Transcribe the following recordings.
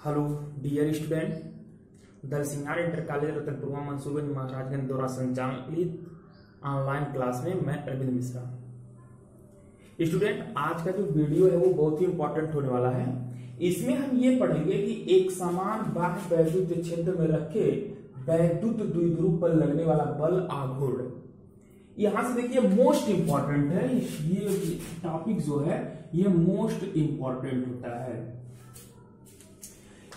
Hello dear student, Dalsingar inter college Ratanpurwa मंसूबे महाराजगंज द्वारा संचालित ऑनलाइन क्लास में मैं अरविंद मिश्रा। स्टूडेंट, आज का जो वीडियो है वो बहुत ही इंपॉर्टेंट होने वाला है। इसमें हम ये पढ़ेंगे कि एक समान बाह्य वैद्युत क्षेत्र में रखे वैद्युत द्विध्रुव पर लगने वाला बल आघूर्ण। यहां से देखिए मोस्ट इंपॉर्टेंट है, ये टॉपिक जो है ये मोस्ट इंपॉर्टेंट होता है।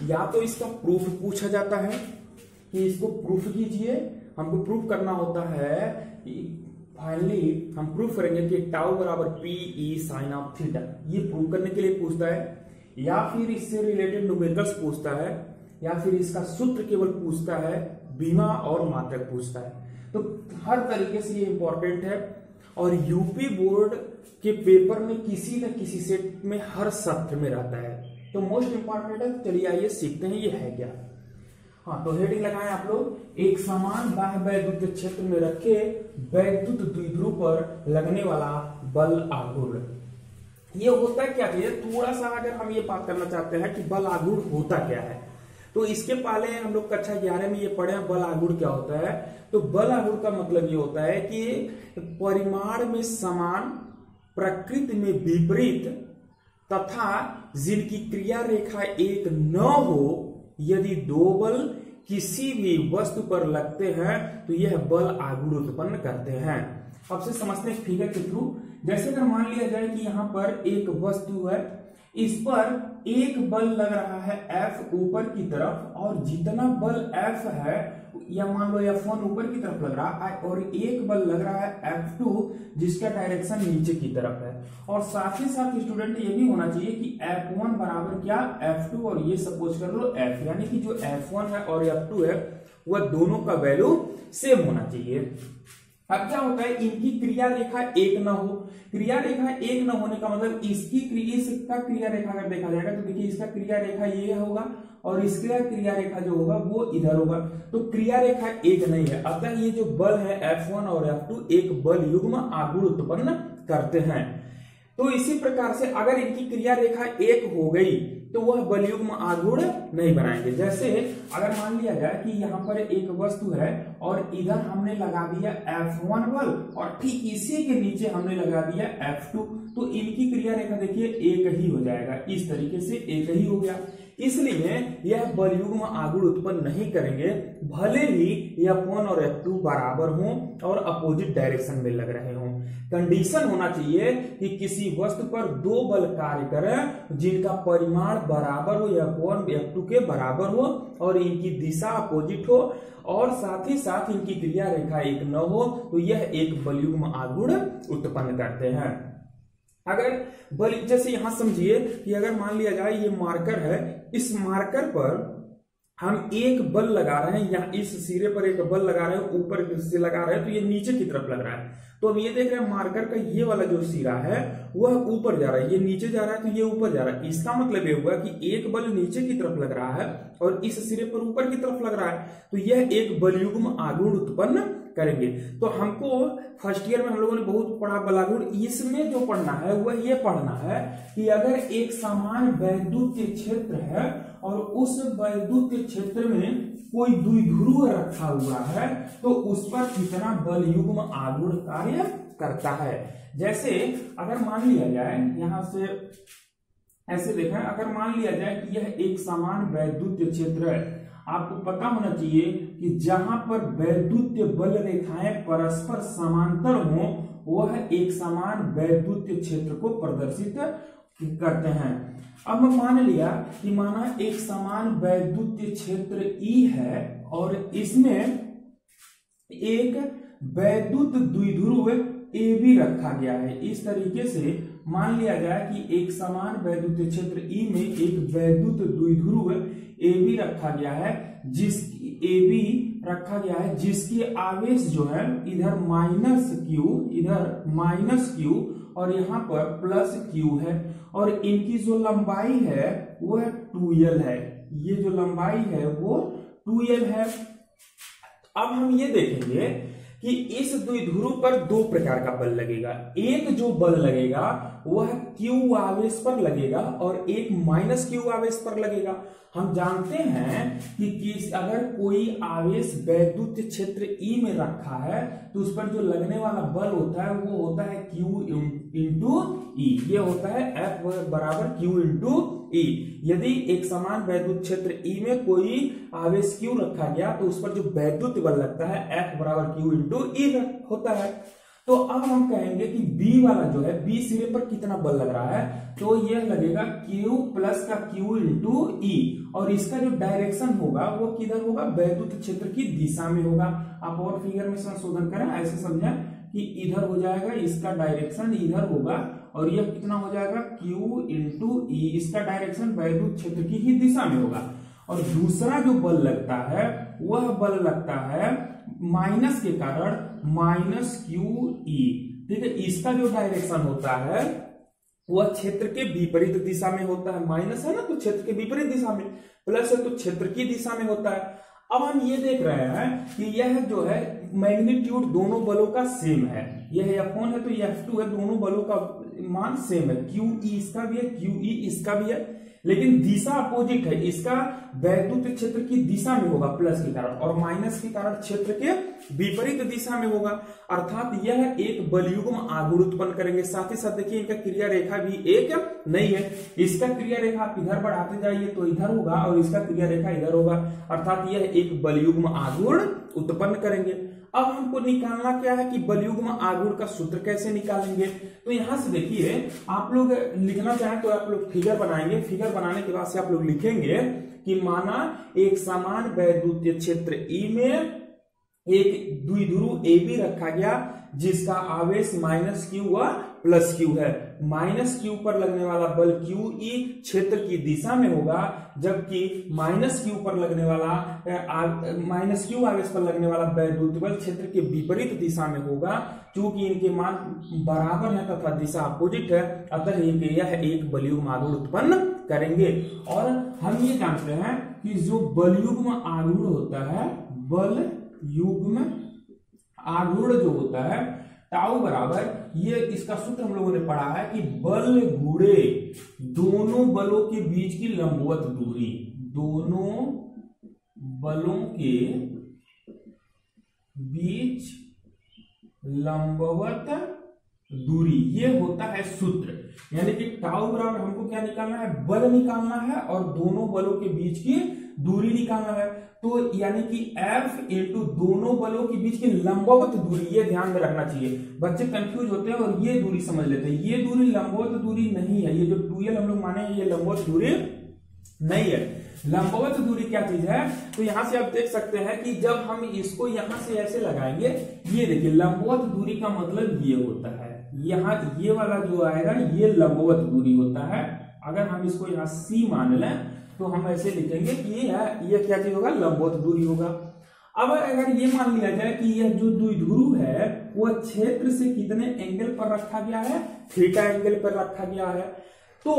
या तो इसका प्रूफ पूछा जाता है कि इसको प्रूफ कीजिए, हमको प्रूफ करना होता है कि फाइनली हम प्रूफ करेंगे कि टाउ बराबर P E sine of theta, ये प्रूफ करने के लिए पूछता है। या फिर इससे रिलेटेड न्यूमेरिकल्स पूछता है, या फिर इसका सूत्र केवल पूछता है, बीमा और मात्रक पूछता है। तो हर तरीके से ये इंपॉर्टेंट है और यूपी बोर्ड के पेपर में किसी न किसी सेट में हर सत्र में रहता है, तो मोस्ट इंपॉर्टेंट है। चलिए आइए सीखते हैं ये है क्या। हाँ, तो हेडिंग लगाएं आप लोग, एक समान बाह्य वैद्युत क्षेत्र में रखे वैद्युत द्विध्रुव पर लगने वाला बल आघूर्ण। ये होता क्या है, थोड़ा सा अगर हम ये बात करना चाहते हैं कि बल आघूर्ण होता क्या है, तो इसके पहले हम लोग कक्षा 11 में ये पढ़े हैं बल आघूर्ण क्या होता है। तो बल आघूर्ण का मतलब ये होता है कि परिमाण में समान, प्रकृति में विपरीत तथा जिनकी क्रिया रेखा एक न हो, यदि दो बल किसी भी वस्तु पर लगते हैं तो यह बल आघूर्ण उत्पन्न करते हैं। अब से समझते हैं फिगर के थ्रू। जैसे अगर मान लिया जाए कि यहां पर एक वस्तु है, इस पर एक बल लग रहा है F ऊपर की तरफ, और जितना बल F है या मान लो F1 ऊपर की तरफ लग रहा है, और एक बल लग रहा है F2 जिसका डायरेक्शन नीचे की तरफ है। और साथ ही साथ स्टूडेंट ये भी होना चाहिए कि F1 बराबर क्या F2, और ये सपोज कर लो F, यानी कि जो F1 है और F2 है वह दोनों का वैल्यू सेम होना चाहिए। अब क्या होता है, इनकी क्रिया रेखा एक न हो। क्रिया रेखा एक न होने का मतलब इसका क्रिया रेखा अगर देखा जाएगा तो देखिए इसका क्रिया रेखा ये होगा और इसका क्रिया रेखा जो होगा वो इधर होगा, तो क्रिया रेखा एक नहीं है। अतः ये जो बल है F1 और F2 एक बल युग्म आघूर्ण उत्पन्न करते हैं। तो इसी प्रकार से अगर इनकी क्रिया रेखा एक हो गई तो वह बल युग्म आघूर्ण नहीं बनाएंगे। जैसे अगर मान लिया जाए कि यहाँ पर एक वस्तु है और इधर हमने लगा दिया F1 बल और ठीक इसी के नीचे हमने लगा दिया F2, तो इनकी क्रिया रेखा देखिए एक ही हो जाएगा, इस तरीके से एक ही हो गया। इसलिए यह बल युग्म आघूर्ण उत्पन्न नहीं करेंगे, भले ही F1 और F2 बराबर हों और अपोजिट डायरेक्शन में लग रहे हों। कंडीशन होना चाहिए कि किसी वस्तु पर दो बल कार्य करें जिनका परिमाण बराबर हो, F1 F2 के बराबर हो, और इनकी दिशा अपोजिट हो, और साथ ही साथ इनकी क्रिया रेखा एक न हो, तो यह एक बल युग्म आघूर्ण उत्पन्न करते हैं। अगर बल, जैसे यहां समझिए कि अगर मान लिया जाए ये मार्कर है, इस मार्कर पर हम एक बल लगा रहे हैं, या इस सिरे पर एक बल लगा रहे हैं, ऊपर से लगा रहे हैं तो ये नीचे की तरफ लग रहा है। तो अब ये देख रहे हैं मार्कर का ये वाला जो सिरा है वह ऊपर जा रहा है, ये नीचे जा रहा है तो ये ऊपर जा रहा है। इसका मतलब ये हुआ कि एक बल नीचे की तरफ लग रहा है और इस सिरे पर ऊपर की तरफ लग रहा है, तो यह एक बल युग्म आघूर्ण उत्पन्न करेंगे। तो हमको फर्स्ट ईयर में हम लोगों ने बहुत पढ़ा बल आघूर्ण, इसमें जो पढ़ना है वह ये पढ़ना है कि अगर एक समान वैद्युत क्षेत्र है और उस वैद्युत क्षेत्र में कोई द्विध्रुव रखा हुआ है तो उस पर कितना बल युग्म आघूर्ण कार्य करता है। जैसे अगर मान लिया जाए, यहां से ऐसे देखा, अगर मान लिया जाए कि यह एक समान वैद्युत क्षेत्र है, आपको पता होना चाहिए कि जहां पर वैद्युत बल रेखाएं परस्पर समांतर हो वह एक समान वैद्युत क्षेत्र को प्रदर्शित करते हैं। अब मान लिया कि माना एक समान वैद्युत क्षेत्र E है और इसमें एक वैद्युत द्विध्रुव AB रखा गया है। इस तरीके से मान लिया जाए कि एक समान वैद्युत क्षेत्र E में एक वैद्युत द्विध्रुव AB रखा गया है, जिसके आवेश जो है इधर माइनस Q और यहाँ पर प्लस Q है, और इनकी जो लंबाई है वह 2L है। ये जो लंबाई है वो 2L है। अब हम ये देखेंगे कि इस द्विध्रुव पर दो प्रकार का बल लगेगा। एक जो बल लगेगा वह Q आवेश पर लगेगा और एक माइनस Q आवेश पर लगेगा। हम जानते हैं कि अगर कोई आवेश वैद्युत क्षेत्र E में रखा है तो उस पर जो लगने वाला बल होता है वो होता है Q इंटू E। ये होता है F बराबर Q इंटू E। यदि एक समान वैद्युत क्षेत्र E में कोई आवेश Q रखा गया तो उस पर जो वैद्युत बल लगता है F बराबर Q इंटू E होता है। तो अब हम कहेंगे कि B वाला जो है B सिरे पर कितना बल लग रहा है, तो यह लगेगा Q प्लस का Q इंटू E और इसका जो डायरेक्शन होगा वो किधर होगा, वैद्युत क्षेत्र की दिशा में होगा। आप और फिगर में संशोधन करें, ऐसे समझें कि इधर हो जाएगा, इसका डायरेक्शन इधर होगा और यह कितना हो जाएगा Q इंटू E, इसका डायरेक्शन वैद्युत क्षेत्र की ही दिशा में होगा। और दूसरा जो बल लगता है वह बल लगता है माइनस के कारण माइनस QE। ठीक है, इसका जो डायरेक्शन होता है वह क्षेत्र के विपरीत दिशा में होता है। माइनस है ना तो क्षेत्र के विपरीत दिशा में, प्लस है तो क्षेत्र की दिशा में होता है। अब हम ये देख रहे हैं कि यह जो है मैग्नीट्यूड दोनों बलों का सेम है, यह F1 है तो यह F2 है, दोनों बलों का मान सेम है। QE इसका भी है, QE इसका भी है, लेकिन दिशा अपोजिट है। इसका वैद्युत क्षेत्र की दिशा में होगा प्लस के कारण और माइनस के कारण क्षेत्र के विपरीत दिशा में होगा। अर्थात यह एक बलयुग्म आघूर्ण उत्पन्न करेंगे। साथ ही साथ देखिए इनका क्रिया रेखा भी एक नहीं है। इसका क्रिया रेखा आप इधर बढ़ाते जाइए तो इधर होगा और इसका क्रिया रेखा इधर होगा, अर्थात यह एक बलयुग्म आघूर्ण उत्पन्न करेंगे। अब हमको निकालना क्या है कि बलयुग्म आघूर्ण का सूत्र कैसे निकालेंगे। तो यहां से देखिए आप लोग लिखना चाहें तो आप लोग फिगर बनाएंगे। फिगर बनाने के बाद से आप लोग लिखेंगे कि माना एक समान वैद्युत क्षेत्र E में एक द्विध्रुव AB रखा गया जिसका आवेश माइनस Q व प्लस Q है। माइनस Q पर लगने वाला बल QE क्षेत्र की दिशा में होगा, जबकि माइनस Q पर लगने वाला माइनस Q आवेश पर लगने वाला वैद्युत बल क्षेत्र के विपरीत दिशा में होगा। क्योंकि इनके मान बराबर है तथा दिशा अपोजिट है, अतः यह एक बलयुग्म आघूर्ण उत्पन्न करेंगे। और हम ये जानते हैं कि जो बलयुग्म आघूर्ण होता है, बलयुग्म आघूर्ण जो होता है टाउ बराबर, ये इसका सूत्र हम लोगों ने पढ़ा है कि बल गुणे दोनों बलों के बीच की लंबवत दूरी, दोनों बलों के बीच लंबवत दूरी, ये होता है सूत्र। यानी कि टाउ बराबर हमको क्या निकालना है, बल निकालना है और दोनों बलों के बीच की दूरी निकालना है। तो यानी कि F इंटू दोनों बलों के बीच की लंबवत दूरी, ये ध्यान में रखना चाहिए। बच्चे कंफ्यूज होते हैं और ये दूरी समझ लेते हैं, ये दूरी लंबवत दूरी नहीं है। ये जो 2L हम लोग माने ये लंबवत दूरी नहीं है। लंबवत दूरी क्या चीज है, तो यहां से आप देख सकते हैं कि जब हम इसको यहां से ऐसे लगाएंगे, ये देखिए लंबवत दूरी का मतलब ये होता है, यहाँ ये वाला जो आएगा ये लंबवत दूरी होता है। अगर हम इसको यहाँ C मान लें तो हम ऐसे लिखेंगे कि ये क्या चीज होगा, लंबवत दूरी होगा। अब अगर ये मान लिया जाए कि यह जो द्विध्रुव है वह क्षेत्र से कितने एंगल पर रखा गया है, थीटा एंगल पर रखा गया है, तो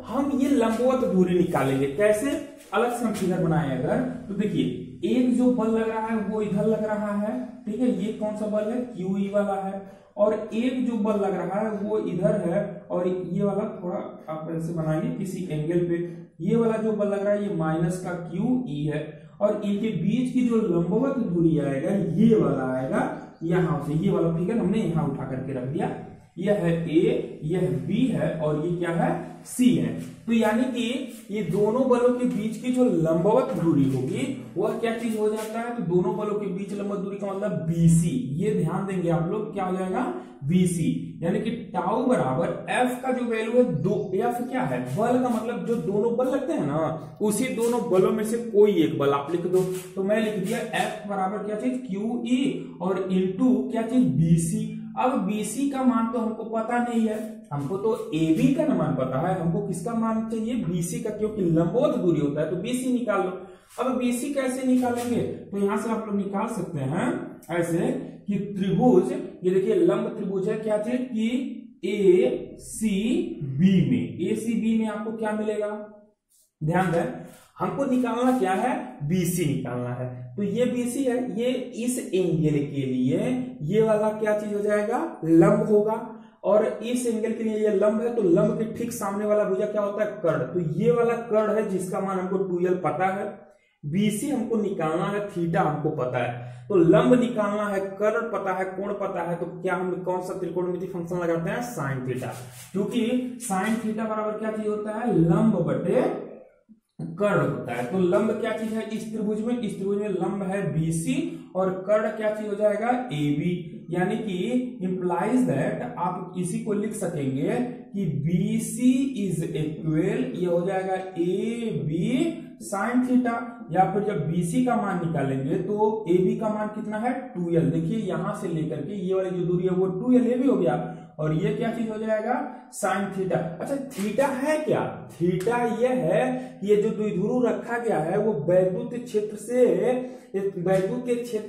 हम ये लंबवत दूरी निकालेंगे। कैसे, अलग से हम फिगर बनाए अगर, तो देखिए एक जो बल लग रहा है वो इधर लग रहा है, ठीक है, ये कौन सा बल है, QE वाला है, और एक जो बल लग रहा है वो इधर है और ये वाला थोड़ा आप ऐसे बनाएंगे किसी एंगल पे, ये वाला जो बल लग रहा है ये माइनस का QE है और इनके बीच की जो लंबवत दूरी आएगा ये वाला आएगा यहां से। ये वाला फिगर हमने यहां उठा करके रख दिया, यह है A, यह B है और ये क्या है, C है। तो यानी कि ये दोनों बलों के बीच की जो लंबवत दूरी होगी वह क्या चीज हो जाता है, तो दोनों बलों के बीच लंबवत दूरी का मतलब BC। ये ध्यान देंगे आप लोग, क्या हो जाएगा, BC। यानी कि टाउ बराबर F का जो वैल्यू है F क्या है, बल का मतलब जो दोनों बल लगते हैं ना, उसी दोनों बलों में से कोई एक बल आप लिख दो। तो मैं लिख दिया F बराबर क्या चीज, QE और इंटू क्या चीज, BC। अब BC का मान तो हमको पता नहीं है, हमको तो AB का मान पता है, हमको किसका मान चाहिए, BC का, क्योंकि लंबवत दूरी होता है तो BC निकाल लो। अब BC कैसे निकालेंगे, तो यहां से आप लोग निकाल सकते हैं ऐसे कि त्रिभुज, ये देखिए लंब त्रिभुज है, क्या चीज कि ACB में, ACB में आपको क्या मिलेगा, ध्यान दें हमको निकालना क्या है, BC निकालना है। तो ये BC है, ये इस एंगल के लिए ये वाला क्या चीज हो जाएगा, लंब होगा, और इस एंगल के लिए ये लंब है, तो लंब के ठीक सामने वाला भुजा क्या होता है, कर्ण। तो ये वाला कर्ण है जिसका मान हमको 2l पता है, BC हमको निकालना है, थीटा हमको पता है, तो लंब निकालना है, कर्ण पता है, कोण पता है, तो क्या हम कौन सा त्रिकोणमिति फंक्शन लगाते हैं, साइन थीटा, क्योंकि साइन थीटा बराबर क्या चीज होता है, लंब बटे कर्ण होता है। तो लंब क्या चीज है इस त्रिभुज में लंब है BC और कर्ण क्या चीज हो जाएगा, AB, यानी कि इंप्लाइज दैट आप इसी को लिख सकेंगे कि BC इज इक्वल, ये हो जाएगा AB साइन थीटा, या फिर जब BC का मान निकालेंगे तो AB का मान कितना है, 2l। देखिए यहां से लेकर के ये वाली जो दूरी है वो 2l AB हो गया, और ये क्या चीज हो जाएगा, साइन थीटा। अच्छा थीटा है क्या, थीटा ये है कि ये जो द्विध्रुव रखा गया है वो वैद्युत क्षेत्र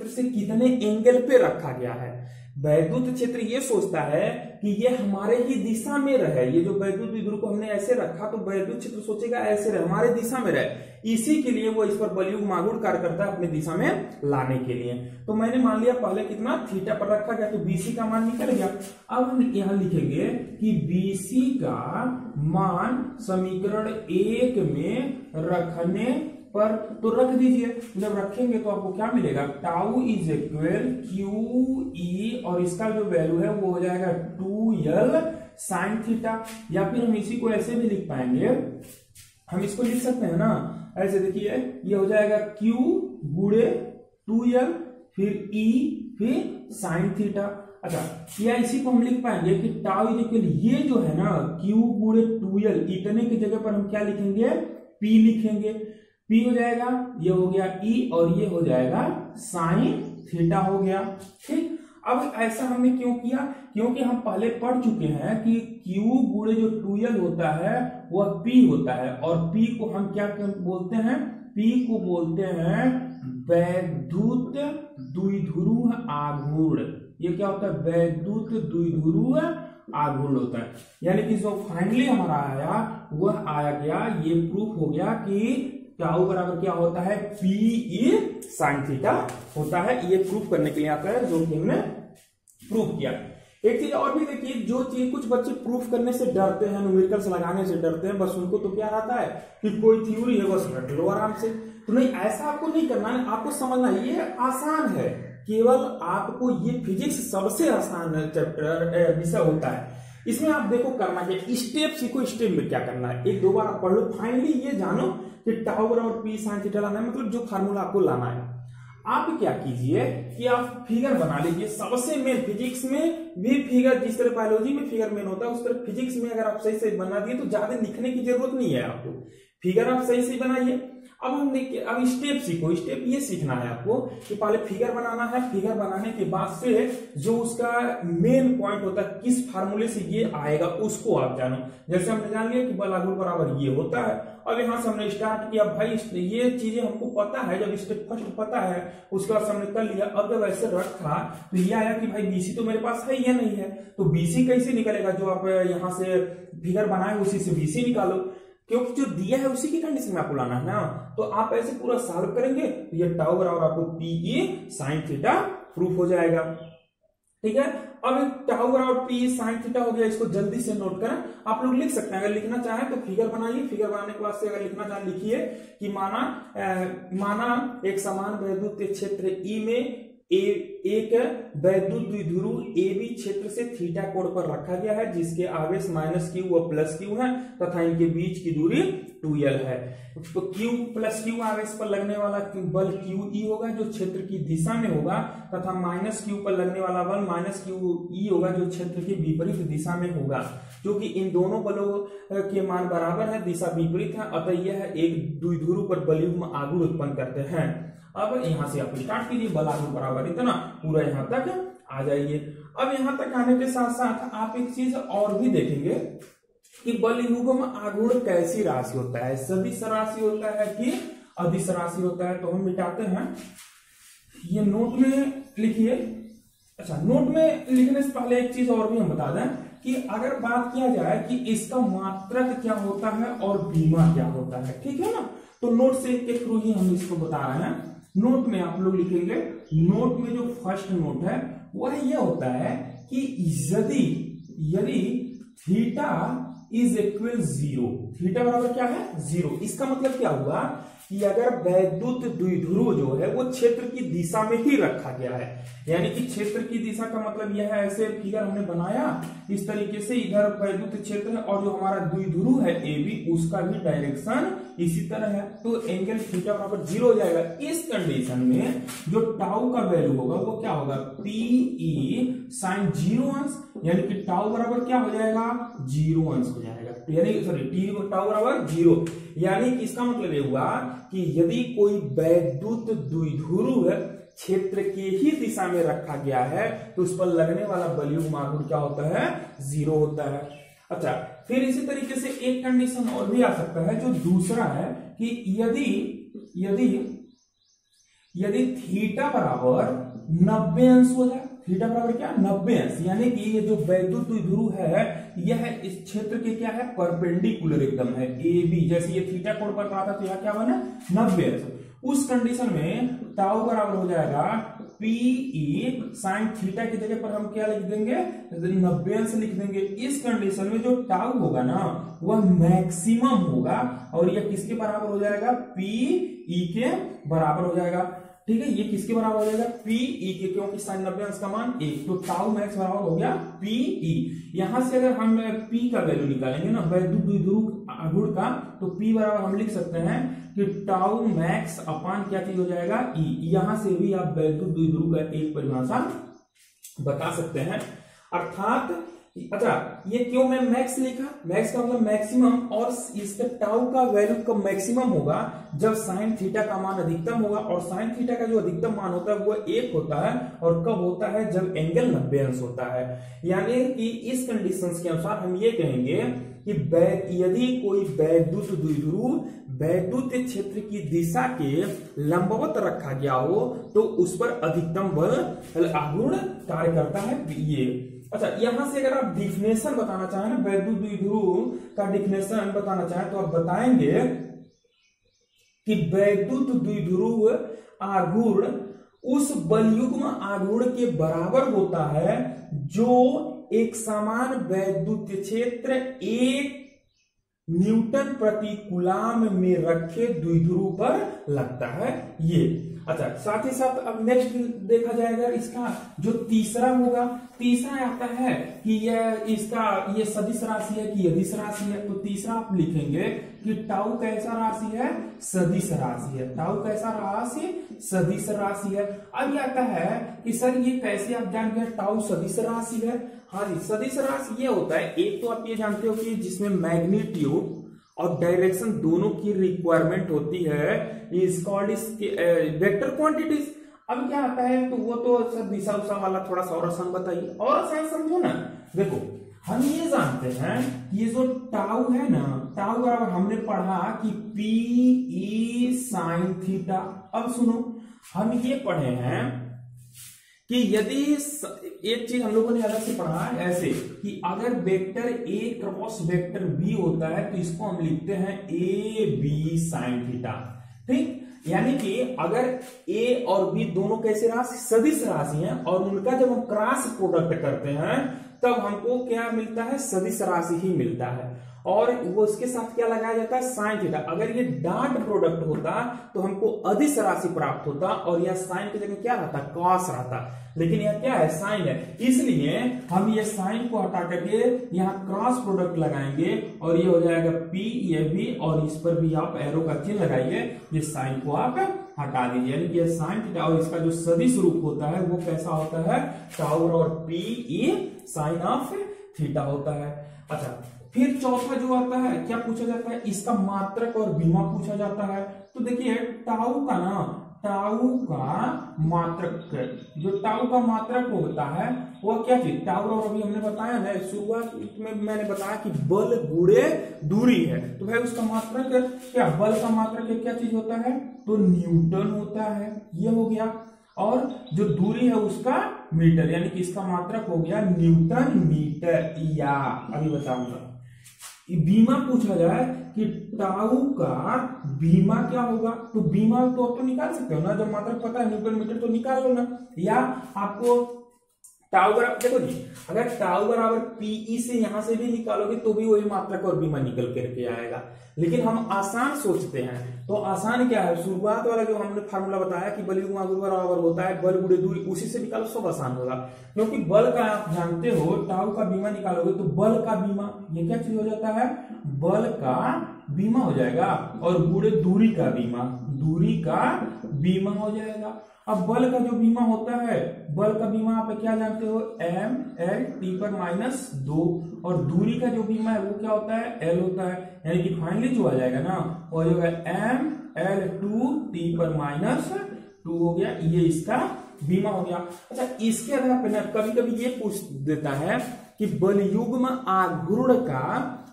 से कितने एंगल पे रखा गया है। वैद्युत क्षेत्र ये सोचता है कि ये हमारे ही दिशा में रहे, ये जो वैद्युत द्विध्रुव को हमने ऐसे रखा तो वैद्युत क्षेत्र सोचेगा ऐसे रहे, हमारे दिशा में रहे, इसी के लिए वो इस पर बलयुग मागुड़ कार्य करता है अपने दिशा में लाने के लिए। तो मैंने मान लिया पहले कितना थीटा पर रखा गया, तो BC का मान निकल गया। अब हम यहां लिखेंगे कि BC का मान समीकरण 1 में रखने पर, तो रख दीजिए, जब रखेंगे तो आपको क्या मिलेगा, टाउ इज इक्वल QE, और इसका जो वैल्यू है वो हो जाएगा 2l साइन थीटा, या फिर हम इसी को ऐसे भी लिख पाएंगे, हम इसको लिख सकते हैं ना ऐसे, देखिए ये हो जाएगा Q गुणे 2l फिर E फिर साइन थीटा। अच्छा या इसी को हम लिख पाएंगे कि टाउ इज इक्वल, ये जो है ना Q गुणे 2l, इतने की जगह पर हम क्या लिखेंगे, P लिखेंगे, P हो जाएगा, ये हो गया E और ये हो जाएगा साइन थीटा हो गया। ठीक, अब ऐसा हमने क्यों किया, क्योंकि हम पहले पढ़ चुके हैं कि Q गुणे जो 2l होता है वह P होता है, और P को हम क्या बोलते हैं, P को बोलते हैं वैद्युत द्विध्रुव आघूर्ण। ये क्या होता है, वैद्युत द्विध्रुव आघूर्ण होता है, यानी कि जो फाइनली हमारा आया वह आया गया, ये प्रूफ हो गया कि टाउ बराबर क्या होता है, PE साइन थीटा होता है। ये प्रूफ करने के लिए आता है जो कि हमने प्रूफ किया। एक चीज और भी देखिए, जो चीज कुछ बच्चे प्रूफ करने से डरते हैं, न्यूमेरिकल्स लगाने से डरते हैं, बस उनको तो क्या आता है कि कोई थ्योरी है बस रट लो आराम से, तो नहीं, ऐसा आपको नहीं करना है, आपको समझना ये आसान है, केवल आपको ये फिजिक्स सबसे आसान चैप्टर विषय होता है, इसमें आप देखो करना है, स्टेप सीखो, स्टेप में क्या करना है, एक दो बार आप पढ़ लो, फाइनली ये जानो कि टाउ बराबर P साइन थीटा लाना है, मतलब जो फार्मूला आपको लाना है। आप क्या कीजिए कि आप फिगर बना लीजिए, सबसे मेन फिजिक्स में भी फिगर, जिस तरह बायोलॉजी में फिगर मेन होता है उस तरह फिजिक्स में अगर आप सही से बना दिए तो ज्यादा लिखने की जरूरत नहीं है आपको, फिगर आप सही से बनाइए। अब हम देखिए, अब स्टेप सीखो, स्टेप ये सीखना है आपको कि पहले फिगर बनाना है, फिगर बनाने के बाद से जो उसका मेन पॉइंट होता है, किस फार्मूले से ये आएगा उसको आप जानो। जैसे हमने जान लिया कि बल आघूर्ण बराबर ये होता है, अब यहां से हमने स्टार्ट किया, भाई ये चीजें हमको पता है, जब स्टेप फर्स्ट पता है उसके बाद हमने कर लिया। अब जब ऐसे रखा तो ये आया कि भाई BC तो मेरे पास है या नहीं है, तो BC कैसे निकलेगा, जो आप यहां से फिगर बनाए उसी से BC निकालो, क्योंकि जो दिया है उसी की कंडीशन में आपको लाना है ना। तो आप ऐसे पूरा सॉल्व करेंगे तो ये टाउ बराबर आपको PE साइन थीटा प्रूफ हो जाएगा। ठीक है, अब टाउ बराबर PE साइन थीटा हो गया, इसको जल्दी से नोट करें, आप लोग लिख सकते हैं, अगर लिखना चाहें तो फिगर बनाइए, फिगर बनाने के बाद से अगर लिखना चाहें लिखिए कि माना एक समान वैद्युत क्षेत्र E में एक वैद्युत द्विध्रुव AB क्षेत्र से थीटा कोण पर रखा गया है, जिसके आवेश -Q व +Q है तथा इनके बीच की दूरी 2l है। तो Q + Q आवेश पर लगने वाला बल QE होगा जो क्षेत्र की दिशा में होगा, तथा -Q पर लगने वाला बल -QE होगा जो क्षेत्र की विपरीत दिशा में होगा। क्योंकि इन दोनों बलों के मान बराबर है, दिशा विपरीत है, अतः यह एक द्विध्रुव पर बलयुग्म आघूर्ण उत्पन्न करते हैं। अब यहां से आप स्टार्ट कीजिए, बल आघूर्ण बराबर इतना, पूरा यहां तक आ जाइए। अब यहां तक आने के साथ साथ आप एक चीज और भी देखेंगे कि बलयुग्म आघूर्ण कैसी राशि होता है, सदिश राशि होता है कि अदिश राशि होता है। तो हम मिटाते हैं, ये नोट में लिखिए। अच्छा, नोट में लिखने से पहले एक चीज और भी हम बता दें कि अगर बात किया जाए कि इसका मात्रक क्या होता है और बीमा क्या होता है, ठीक है ना, तो नोट से के थ्रू ही हम इसको बता रहे हैं। नोट में आप लोग लिखेंगे, नोट में जो फर्स्ट नोट है वह यह होता है कि यदि थीटा इज इक्वल 0, थीटा बराबर क्या है 0, इसका मतलब क्या हुआ कि अगर वैद्युत द्विध्रुव जो है वो क्षेत्र की दिशा में ही रखा गया है, यानी कि क्षेत्र की दिशा का मतलब यह है, ऐसे फिगर हमने बनाया इस तरीके से, इधर वैद्युत क्षेत्र है और जो हमारा द्विध्रुव है ए बी उसका भी डायरेक्शन इसी तरह है, तो एंगल थीटा बराबर 0 हो जाएगा। इस कंडीशन में जो टाउ का वैल्यू होगा वो क्या होगा, पी साइन 0 अंश, यानी कि टाउ बराबर क्या हो जाएगा 0 अंश हो जाएगा, यानी सॉरी टी टाउ बराबर 0, यानी कि इसका मतलब ये हुआ कि यदि कोई वैद्युत द्विध्रुव क्षेत्र के ही दिशा में रखा गया है तो उस पर लगने वाला बलयुग्म आघूर्ण क्या होता है 0 होता है। अच्छा, फिर इसी तरीके से एक कंडीशन और भी आ सकता है, जो दूसरा है कि यदि थीटा बराबर 90 अंश हो जाए, थीटा बराबर क्या 90 अंश, यानी कि ये जो वैद्युत द्विध्रुव है यह इस क्षेत्र के क्या है परपेंडिकुलर एकदम है ए बी, जैसे ये थीटा कोण पर पड़ा था तो यह क्या बना 90 अंश, उस कंडीशन में टाउ बराबर हो जाएगा पीई साइन थीटा की जगह पर हम क्या लिख देंगे 90 अंश लिख देंगे। इस कंडीशन में जो टाउ होगा ना वह मैक्सिमम होगा और यह किसके बराबर हो जाएगा पीई के बराबर हो जाएगा, ठीक है, ये किसके बराबर हो जाएगा पीई के, क्योंकि साइन 90 अंश का मान 1, तो टाउ मैक्स बराबर हो गया पीई। यहां से अगर हम पी का वैल्यू निकालेंगे ना वैद्युत द्विध्रुव आघूर्ण का, तो पी बराबर हम लिख सकते हैं कि टाउ मैक्स अपान क्या चीज हो जाएगा ई, यहां से भी आप वैद्युत द्विध्रुव का एक परिभाषा बता सकते हैं, अर्थात अच्छा ये क्यों मैं मैक्स लिखा, मैक्स का मतलब मैक्सिमम, और इसका टाउ का वैल्यू कब मैक्सिमम होगा जब साइन थीटा का मान अधिकतम होगा, और साइन थीटा का जो अधिकतम मान होता है वो 1 होता है, और कब होता है जब एंगल 90 अंश होता है। यानी कि इस कंडीशंस के अनुसार हम ये कहेंगे कि यदि कोई वैद्युत द्विध्रुव वैद्युत क्षेत्र की दिशा के लंबवत रखा गया हो तो उस पर अधिकतम बल आघूर्ण कार्य करता है ये। अच्छा, यहां से अगर आप डिफिनेशन बताना चाहें ना वैद्युत द्विध्रुव का डिफिनेशन बताना चाहें तो आप बताएंगे कि वैद्युत द्विध्रुव आघूर्ण उस बलयुग्म आघूर्ण के बराबर होता है जो एक समान वैद्युत क्षेत्र 1 न्यूटन प्रति कूलाम में रखे द्विध्रुव पर लगता है ये। अच्छा, साथ ही साथ अब नेक्स्ट देखा जाएगा इसका जो तीसरा होगा, तीसरा आता है कि ये सदिश राशि है कि अदिश राशि है, तो तीसरा आप लिखेंगे कि टाउ कैसा राशि है सदिश राशि है, टाउ कैसा राशि सदिश राशि है। अब ये आता है कि सर ये कैसे आप जान गए टाउ सदिश राशि है, हाँ जी सदिश राशि ये होता है, एक तो आप ये जानते हो कि जिसमें मैग्नीट्यूड और डायरेक्शन दोनों की रिक्वायरमेंट होती है, इज कॉल्ड वेक्टर क्वांटिटीज। अब क्या आता है तो वो तो सर दिशा उषा वाला थोड़ा सा और आसान बताइए, और आसान समझो ना। देखो हम ये जानते हैं ये जो टाउ है ना, टाउ बराबर हमने पढ़ा कि पी ई साइन थीटा। अब सुनो हम ये पढ़े हैं कि यदि एक चीज हम लोगों ने अलग से पढ़ा ऐसे कि अगर vector A cross vector B होता है तो इसको हम लिखते हैं ए बी साइन थीटा, ठीक। यानी कि अगर ए और बी दोनों कैसे राशि सदिश राशि हैं और उनका जब हम क्रॉस प्रोडक्ट करते हैं तब हमको क्या मिलता है सदिश राशि ही मिलता है, और वो उसके साथ क्या लगाया जाता है साइन थीटा। अगर ये डॉट प्रोडक्ट होता तो हमको अदिश राशि प्राप्त होता और यह साइन की जगह क्या रहता कॉस रहता, लेकिन यह क्या है साइन है, इसलिए हम ये साइन को हटा करके यहाँ क्रॉस प्रोडक्ट लगाएंगे और ये हो जाएगा पी ये भी, और इस पर भी आप एरो का चिन्ह लगाइए, ये साइन को आप हटा दीजिए, यानी कि ये साइन थीटा और इसका जो सदिश रूप होता है वो कैसा होता है टाउ और P E sine of theta होता है। अच्छा, फिर चौथा जो आता है क्या पूछा जाता है, इसका मात्रक और बीमा पूछा जाता है। तो देखिए टाउ का ना, टाउ का मात्रक, जो टाउ का मात्रक होता है वह क्या चीज, टाउ और अभी हमने बताया ना शुरुआत में मैंने बताया कि बल गुणे दूरी है, तो भाई उसका मात्रक क्या, बल का मात्रक क्या चीज होता है तो न्यूटन होता है, ये हो गया, और जो दूरी है उसका मीटर, यानी कि इसका मात्रक हो गया न्यूटन मीटर या, अभी बताऊंगा। बीमा पूछा जाए कि टाउ का बीमा क्या होगा, तो बीमा तो निकाल सकते हो ना, जब मात्रक पता है न्यूटन मीटर तो निकाल लो ना। या आपको टाउ बराबर, देखो जी, अगर टाउ बराबर पीई से यहां से भी निकालोगे तो भी वही मात्रक और बीमा निकल करके आएगा। लेकिन हम आसान सोचते हैं, तो आसान क्या है, शुरुआत वाला जो हमने फार्मूला बताया कि बल गुणा गुण बराबर होता है बल गुणे दूरी, उसी से निकालो, सब आसान होगा। क्योंकि बल का आप जानते हो, टाउ का बीमा निकालोगे तो बल का बीमा, ये क्या चीज हो जाता है, बल का बीमा हो जाएगा, और गुणे दूरी का बीमा, दूरी का बीमा हो जाएगा। अब बल का जो बीमा होता है, बल का बीमा आप क्या जानते हो, एम एल टी पर माइनस 2, और दूरी का जो बीमा है वो क्या होता है, एल होता है। यानी कि फाइनली जो आ जाएगा ना वो जो है एम एल 2 टी पर माइनस 2 हो गया, ये इसका बीमा हो गया। अच्छा, इसके आधार पर ना कभी कभी ये पूछ देता है कि बलयुग्म आघूर्ण का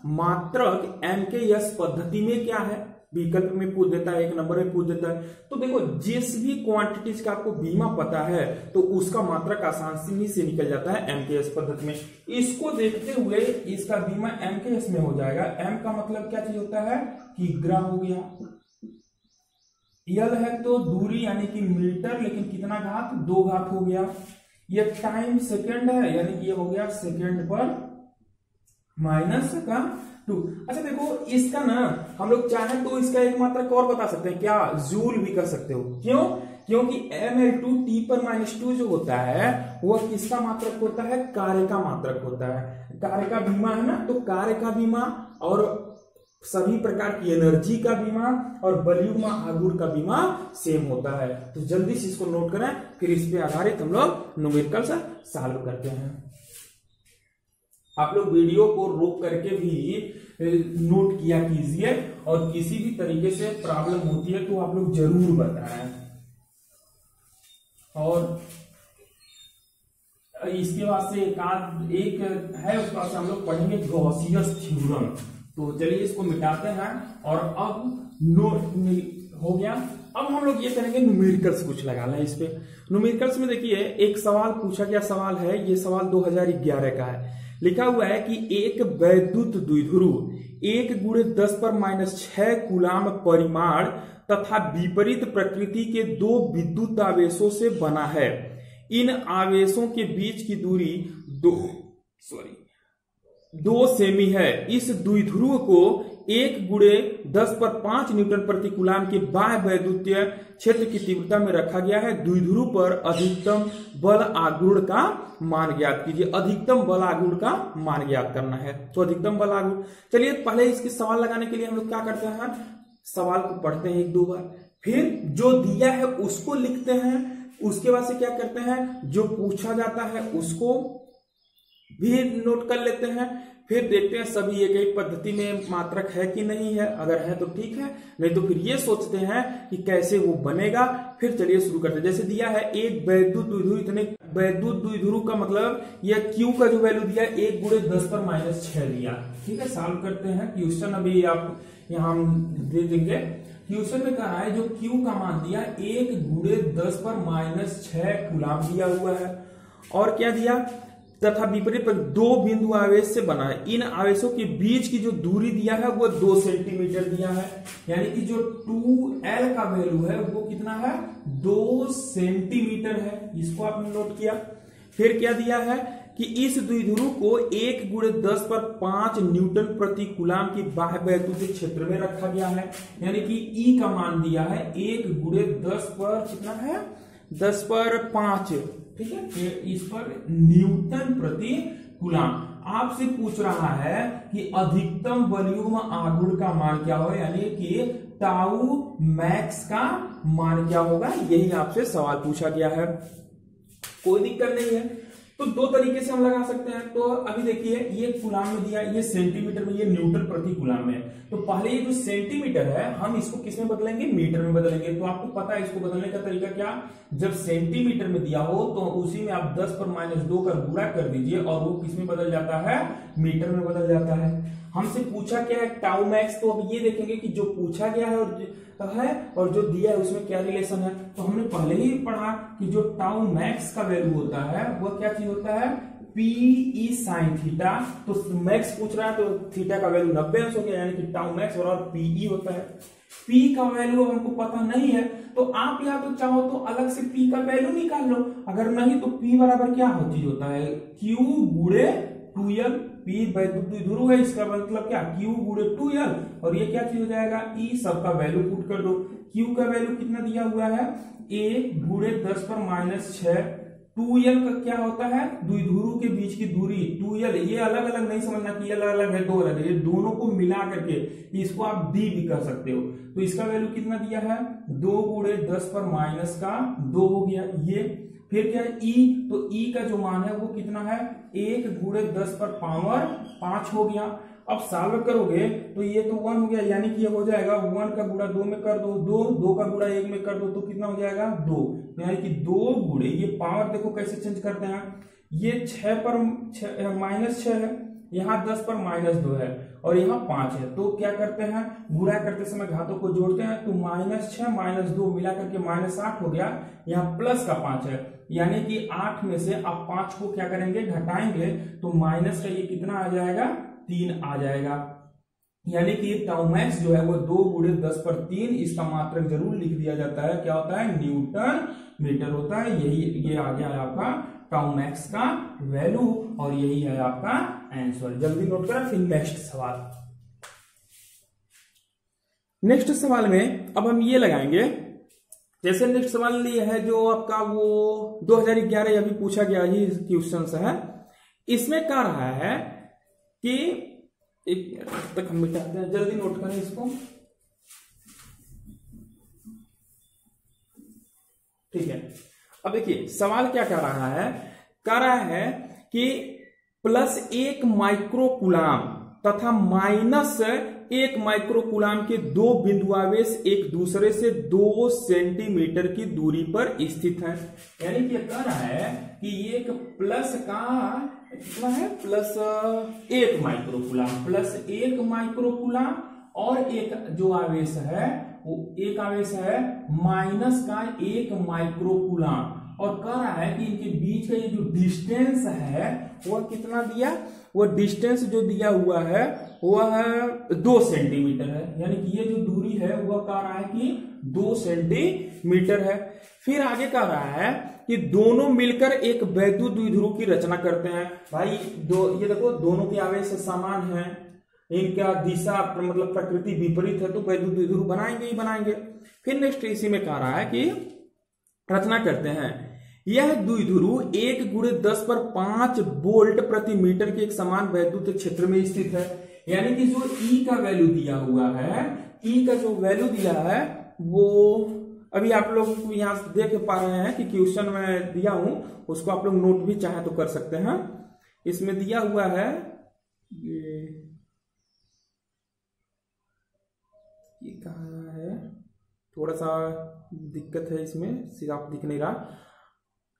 मात्रक एमकेएस पद्धति में क्या है, विकल्प में पूछ देता है, एक नंबर में पूछ देता है। तो देखो, जिस भी क्वांटिटीज का आपको बीमा पता है तो उसका मात्रक आसानी से निकल जाता है एमकेएस पद्धति में। इसको देखते हुए इसका बीमा एमकेएस में हो जाएगा। एम का मतलब क्या चीज होता है, किग्रा हो गया, यल है तो दूरी यानी कि मीटर, लेकिन कितना घात, 2 घात हो गया। ये टाइम सेकंड है, यानी कि ये हो गया सेकंड पर माइनस का 2। अच्छा देखो, इसका ना हम लोग चाहे तो इसका एक मात्रक और बता सकते हैं, क्या, जूल भी कर सकते हो। क्यों, क्योंकि ml2 t पर -2 जो होता है वह किसका मात्रक होता है, कार्य का मात्रक होता है। कार्य का बीमा है ना, तो कार्य का बीमा और सभी प्रकार की एनर्जी का बीमा और बलयुग्म आघूर्ण का बीमा सेम होता है। तो जल्दी से इसको नोट करें, फिर इस पे आधारित हम लोग न्यूमेरिकल सॉल्व करते हैं। आप लोग वीडियो को रोक करके भी नोट किया कीजिए, और किसी भी तरीके से प्रॉब्लम होती है तो आप लोग जरूर बताएं। और इसके बाद से एक है, उसके बाद से हम लोग पढ़ेंगे गॉसियस थ्योरम। तो चलिए इसको मिटाते हैं, और अब नोट हो गया। अब हम लोग ये करेंगे न्यूमेरिकल्स कुछ लगा लें इस पे। न्यूमेरिकल्स में देखिए, एक सवाल पूछा गया सवाल है, ये सवाल 2011 का है। लिखा हुआ है कि एक वैद्युत द्विध्रुव 1 × 10⁻⁶ कूलाम परिमाण तथा विपरीत प्रकृति के 2 विद्युत आवेशों से बना है। इन आवेशों के बीच की दूरी 2 सेमी है। इस द्विध्रुव को 1 × 10⁵ न्यूटन प्रति कूलाम के बाह्य वैद्युतीय क्षेत्र की तीव्रता में रखा गया है। द्विध्रुव पर अधिकतम बल आघूर्ण का मान ज्ञात कीजिए। अधिकतम बल आघूर्ण का मान ज्ञात करना है, तो अधिकतम बल आघूर्ण। चलिए पहले इसके सवाल लगाने के लिए हम लोग क्या करते हैं, सवाल को पढ़ते हैं 1-2 बार, फिर जो दिया है उसको लिखते हैं। उसके बाद से क्या करते हैं, जो पूछा जाता है उसको भी नोट कर लेते हैं। फिर देखते हैं सभी एक एक पद्धति में मात्रक है कि नहीं है, अगर है तो ठीक है, नहीं तो फिर ये सोचते हैं कि कैसे वो बनेगा। फिर चलिए शुरू करते हैं। जैसे दिया है एक वैद्युत द्विध्रुव, इतने वैद्युत द्विध्रुव का मतलब यह Q का जो वैल्यू दिया 1 × 10⁻⁶ दिया। ठीक है, सॉल्व करते हैं। क्वेश्चन अभी आप यहाँ हम दे देंगे। क्वेश्चन में कहा है जो Q का मान दिया 1 × 10⁻⁶ कूलाम दिया हुआ है, और क्या दिया, तथा विपरीत पर 2 बिंदु आवेश से बना है। इन आवेशों के बीच की जो दूरी दिया है वो 2 सेंटीमीटर दिया है, यानी कि जो 2L का वैल्यू है वो कितना है, 2 सेंटीमीटर है। इसको आपने नोट किया। फिर क्या दिया है कि इस द्विध्रुव को 1 × 10⁵ न्यूटन प्रति कूलाम की बाह्य वैद्युतीय क्षेत्र में रखा गया है, यानी कि E का मान दिया है 1 × 10 पर कितना है, 10⁵। ठीक है, इस पर न्यूटन प्रति कूलाम। आपसे पूछ रहा है कि अधिकतम बलयुग्म आघूर्ण का मान क्या हो, यानी कि टाउ मैक्स का मान क्या होगा, यही आपसे सवाल पूछा गया है। कोई दिक्कत नहीं है। तो 2 तरीके से हम लगा सकते हैं। तो अभी देखिए, ये कूलाम में दिया, ये सेंटीमीटर में, ये न्यूटन प्रति कूलाम में। तो पहले ये जो सेंटीमीटर है हम इसको किस में बदलेंगे, मीटर में बदलेंगे। तो आपको पता है इसको बदलने का तरीका क्या, जब सेंटीमीटर में दिया हो तो उसी में आप 10⁻² का गुणा कर दीजिए, और वो किस में बदल जाता है, मीटर में बदल जाता है। हमसे पूछा क्या है, टाउ मैक्स। तो अब ये देखेंगे कि जो पूछा गया है और जो दिया है उसमें क्या रिलेशन है। तो हमने पहले ही पढ़ा कि जो टाउ मैक्स का वैल्यू होता है वह क्या चीज होता है, पीई साइन थीटा, तो मैक्स पूछ रहा है तो थीटा का वैल्यू 90 अंश हो गया, यानी कि टाउ मैक्स बराबर पीई होता है। पी का वैल्यू हमको पता नहीं है तो आप या तो चाहो तो अलग से पी का वैल्यू निकाल लो, अगर नहीं तो पी बराबर क्या चीज होता है, क्यू गुणे 2l। पी वैद्युत द्विध्रुव है, इसका मतलब क्या, क्यू गुणे 2l, और ये क्या चीज हो जाएगा, ई। सबका वैल्यू पुट कर दो। क्यू का वैल्यू कितना दिया हुआ है, 1 गुणे 10 पर -6। 2l का क्या होता है, द्विध्रुव के बीच की दूरी 2l। ये अलग अलग नहीं समझना कि अलग अलग है, दो अलग है, ये दोनों को मिला करके इसको आप डी भी कर सकते हो। तो इसका वैल्यू कितना दिया है, 2 गुणे 10 पर -2 हो गया ये। फिर क्या है, ई, तो ई का जो मान है वो कितना है, 1 गुणे 10 पर पावर 5 हो गया। अब सॉल्व करोगे तो ये तो 1 हो गया, यानी कि ये हो जाएगा 1 का गुणा 2 में कर दो 2 का गुणा 1 में कर दो तो कितना हो जाएगा 2, यानी कि 2 गुणे, ये पावर देखो कैसे चेंज करते हैं, ये 6 पर -6 है, यहाँ 10 पर -2 है और यहाँ 5 है, तो क्या करते हैं, गुणा करते समय घातों को जोड़ते हैं, तो -6 -2 मिला करके -8 हो गया, यहाँ प्लस का 5 है, यानी कि 8 में से आप 5 को क्या करेंगे, घटाएंगे, तो माइनस का ये कितना आ जाएगा, 3 आ जाएगा। यानी कि टाउ मैक्स जो है वो 2 गुणे 10 पर 3, इसका मात्रक जरूर लिख दिया जाता है, क्या होता है, न्यूटन मीटर होता है। यही ये आ गया है आपका टाउ मैक्स का वैल्यू और यही है आपका आंसर। जल्दी नोट करें। फिर नेक्स्ट सवाल, नेक्स्ट सवाल में अब हम ये लगाएंगे, जैसे नेक्स्ट सवाल ये है जो आपका वो 2011 अभी पूछा गया ही क्वेश्चन है, इसमें क्या रहा है कि एक तक हम मिटाते हैं, जल्दी नोट करें इसको, ठीक है। अब देखिए सवाल क्या कह रहा है, कह रहा है कि +1 माइक्रोकूलाम तथा -1 माइक्रोकूलाम के 2 बिंदु आवेश एक दूसरे से 2 सेंटीमीटर की दूरी पर स्थित है। यानी कि कह रहा है कि एक प्लस का कितना है, +1 माइक्रोकूलाम, +1 माइक्रोकूलाम, और एक जो आवेश है वो एक आवेश है -1 माइक्रोकूलाम, और कह रहा है कि इनके बीच का ये जो डिस्टेंस है वह कितना दिया, वो डिस्टेंस जो दिया हुआ है वह 2 सेंटीमीटर है, यानी कि ये जो दूरी है वह कह रहा है कि 2 सेंटीमीटर है। फिर आगे कह रहा है कि दोनों मिलकर एक वैद्युत द्विध्रुव की रचना करते हैं। भाई ये देखो दोनों के आवेश समान है, इनका दिशा मतलब प्रकृति विपरीत है, तो वैद्युत द्विध्रुव बनाएंगे ही बनाएंगे। फिर नेक्स्ट इसी में कह रहा है कि रचना करते हैं, यह द्विध्रुव 1 गुणे 10 पर 5 वोल्ट प्रति मीटर के एक समान वैद्युत क्षेत्र में स्थित है। यानी कि जो ई का वैल्यू दिया हुआ है, ई का जो वैल्यू दिया है वो अभी आप लोग यहाँ देख पा रहे हैं कि क्वेश्चन में दिया हूं, उसको आप लोग नोट भी चाहे तो कर सकते हैं। इसमें दिया हुआ है ये कहाँ है, थोड़ा सा दिक्कत है इसमें, सिर्फ दिख नहीं रहा।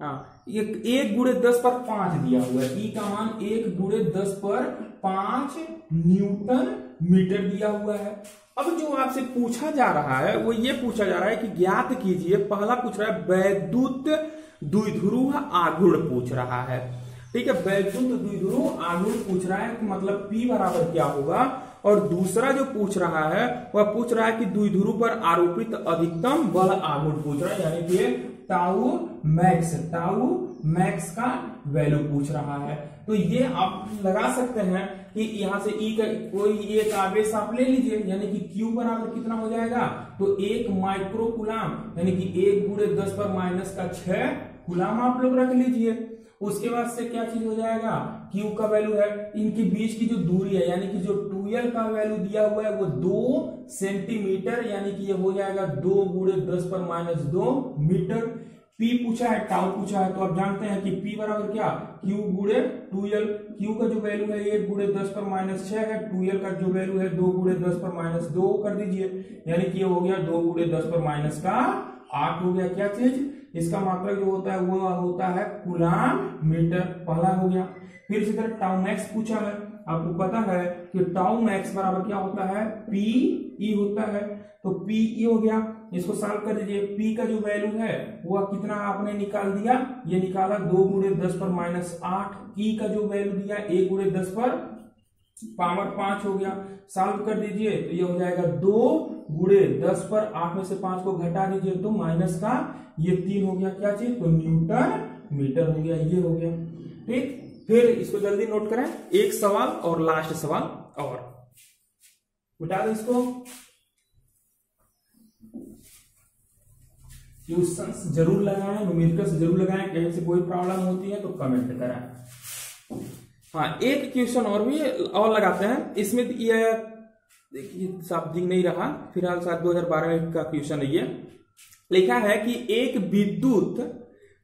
हाँ, 1 गुणे 10 पर 5 दिया हुआ है, ई का मान 1 गुणे 10 पर 5 न्यूटन मीटर दिया हुआ है। अब जो आपसे पूछा जा रहा है वो ये पूछा जा रहा है कि ज्ञात कीजिए, पहला पूछ रहा है वैद्युत द्विध्रुव आघूर्ण पूछ रहा है, ठीक है, वैद्युत द्विध्रुव आघूर्ण पूछ रहा है, मतलब P बराबर क्या होगा। और दूसरा जो पूछ रहा है वह पूछ रहा है कि द्विध्रुव पर आरोपित अधिकतम बल आघूर्ण पूछ रहा है, यानी कि टाउ मैक्स का वैल्यू पूछ रहा है। तो ये आप लगा सकते हैं कि यहां से ई का कोई एक आवेश आप ले लीजिए, यानी कि Q बराबर कितना हो जाएगा, तो 1 माइक्रोकूलाम, यानी कि 1 गुणे 10 पर -6 कूलाम आप लोग रख लीजिए। उसके बाद से क्या चीज हो जाएगा, Q का वैल्यू है, इनके बीच की जो दूरी है, यानी कि जो 2l का वैल्यू दिया हुआ है वो 2 सेंटीमीटर, यानी कि ये हो जाएगा 2 गुणे 10 पर -2 मीटर। P पूछा है, टाउ पूछा है, तो आप जानते हैं कि P बराबर क्या, Q गुणे 2l। Q का जो वैल्यू है 1 गुणे 10 पर -6 है, 2l का जो वैल्यू है 2 गुणे 10 पर -2 कर दीजिए, यानी कि ये हो गया 2 गुणे 10 पर -8 हो गया। क्या चीज, इसका मात्रक जो होता है वो होता है कूलाम मीटर, पहला हो गया। फिर इसी तरह टाउ मैक्स पूछा है, आपको पता है कि टाउ मैक्स बराबर क्या होता है, पी ई होता है, तो पी ई हो गया। इसको सॉल्व कर दीजिए। P का जो वैल्यू है वह कितना आपने निकाल दिया, ये निकाला 2 गुणे 10 पर -8। E का जो वैल्यू दिया 1 गुणे 10 पर पावर 5 हो गया। सॉल्व कर दीजिए तो ये हो जाएगा 2 गुणे 10 पर 8 में से 5 को घटा दीजिए तो माइनस का ये 3 हो गया। क्या चीज, तो न्यूटन मीटर हो गया, ये हो गया। ठीक, फिर इसको जल्दी नोट करें, एक सवाल और लास्ट सवाल और उठा दो इसको। क्वेश्चंस जरूर लगाएं, न्यूमेरिकल्स जरूर लगाएं, कहीं से कोई प्रॉब्लम होती है तो कमेंट करें। हाँ, एक क्वेश्चन और भी और लगाते हैं। इसमें ये देखिए साफ दिख नहीं रहा, फिलहाल शायद 2012 का क्वेश्चन है। ये लिखा है कि एक विद्युत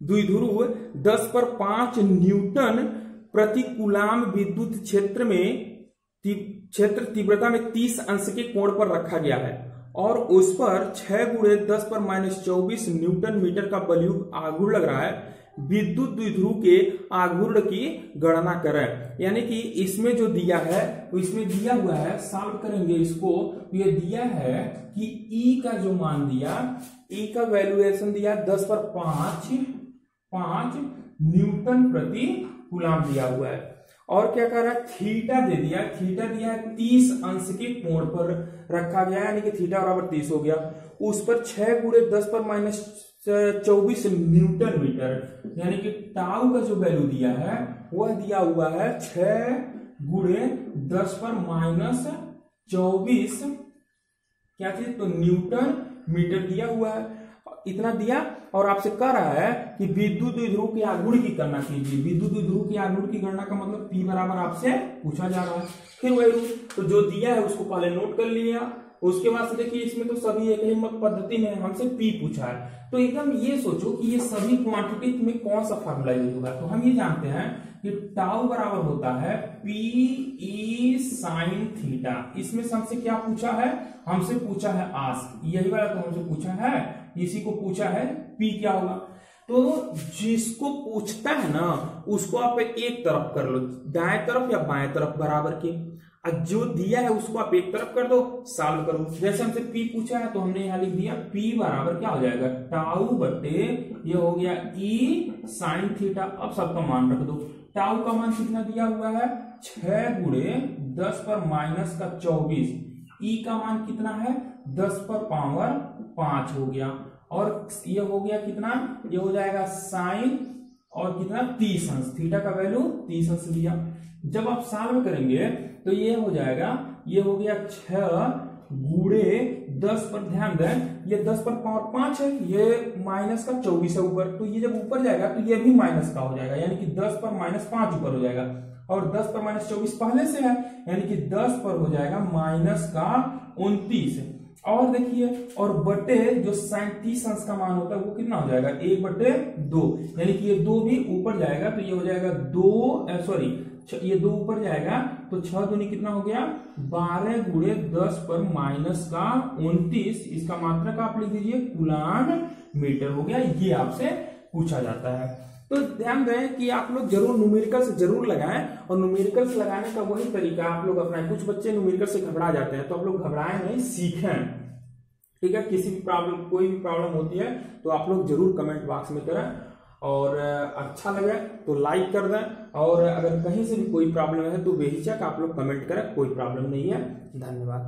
द्विध्रुव 10 पर 5 न्यूटन प्रति कूलाम विद्युत क्षेत्र तीव्रता में 30 अंश के कोण पर रखा गया है और उस पर 6 गुणे 10 पर -24 न्यूटन मीटर का बलयुक्त आघूर्ण लग रहा है। विद्युत द्विध्रुव के आघूर्ण की गणना करें। यानी कि इसमें जो दिया है वो इसमें दिया हुआ है, सॉल्व करेंगे इसको तो ये दिया है कि E का जो मान दिया, E का वैल्यूएशन दिया 10 पर 5 न्यूटन प्रति कूलाम दिया हुआ है और क्या कर रहा है, थीटा दे दिया, थीटा दिया है 30 अंश के कोण पर रखा गया, यानी कि थीटा बराबर 30 हो गया। उस पर 6 गुणे 10 पर -24 न्यूटन मीटर, यानी कि टाउ का जो वैल्यू दिया है वह दिया हुआ है 6 गुणे 10 पर -24 क्या चीज, तो न्यूटन मीटर दिया हुआ है। इतना दिया और आपसे कह रहा है कि विद्युत द्विध्रुव के आघूर्ण की गणना कीजिए। विद्युत द्विध्रुव के आघूर्ण की गणना का मतलब P बराबर आपसे पूछा जा रहा है। फिर वही रूल, तो जो दिया है उसको पहले नोट कर लिया, उसके बाद से देखिए इसमें तो सभी एक ही पद्धति में हमसे P पूछा है, तो एकदम ये सोचो कि ये सभी क्वांटिटी में कौन सा फार्मूला यूज होगा। तो हम ये जानते हैं कि टाउ बराबर होता है PE sin थीटा। इसमें से हमसे क्या पूछा है, हमसे पूछा है आस्क, यही वाला तो हमसे पूछा है, इसी को पूछा है P क्या होगा। तो जिसको पूछता है ना उसको आप एक तरफ कर लो, दाएं तरफ या बाएं तरफ बराबर के, और जो दिया है उसको आप एक तरफ कर दो, सॉल्व करो। जैसे हमसे P पूछा है तो हमने यहां लिख दिया P बराबर क्या हो जाएगा, टाउ बटे ये हो गया E sin थीटा। अब सबका मान रख दो। टाउ का मान कितना दिया हुआ है, 6 गुणे 10 पर -24। E का मान कितना है, 10 पर पावर 5 हो गया और ये हो गया कितना, ये हो जाएगा साइन और कितना 30 अंश, थीटा का वैल्यू 30 अंश दिया। जब आप सॉल्व करेंगे तो ये हो जाएगा, ये हो गया 6 गुणे 10 पर, ध्यान दें ये 10 पर पावर 5 है, ये माइनस का 24 है ऊपर, तो ये जब ऊपर जाएगा तो ये भी माइनस का हो जाएगा, यानी कि 10 पर -5 ऊपर हो जाएगा और 10 पर -24 पहले से है, यानी कि 10 पर हो जाएगा माइनस का 29। और देखिए और बटे जो 37 अंश का मान होता है वो कितना हो जाएगा, 1/2, यानी कि ये 2 भी ऊपर जाएगा तो ये हो जाएगा 2, सॉरी ये 2 ऊपर जाएगा तो 6 दूनी कितना हो गया, 12 गुणे 10 पर -29। इसका मात्रक आप लिख दीजिए कूलाम मीटर हो गया। ये आपसे पूछा जाता है। तो ध्यान दें कि आप लोग जरूर न्यूमेरिकल्स जरूर लगाएं और न्यूमेरिकल्स लगाने का वही तरीका आप लोग अपनाएं। कुछ बच्चे न्यूमेरिकल से घबरा जाते हैं तो आप लोग घबराएं नहीं, सीखें। ठीक है, किसी भी प्रॉब्लम, कोई भी प्रॉब्लम होती है तो आप लोग जरूर कमेंट बॉक्स में करें और अच्छा लगे तो लाइक कर दें और अगर कहीं से भी कोई प्रॉब्लम है तो बेहिचक आप लोग कमेंट करें, कोई प्रॉब्लम नहीं है। धन्यवाद।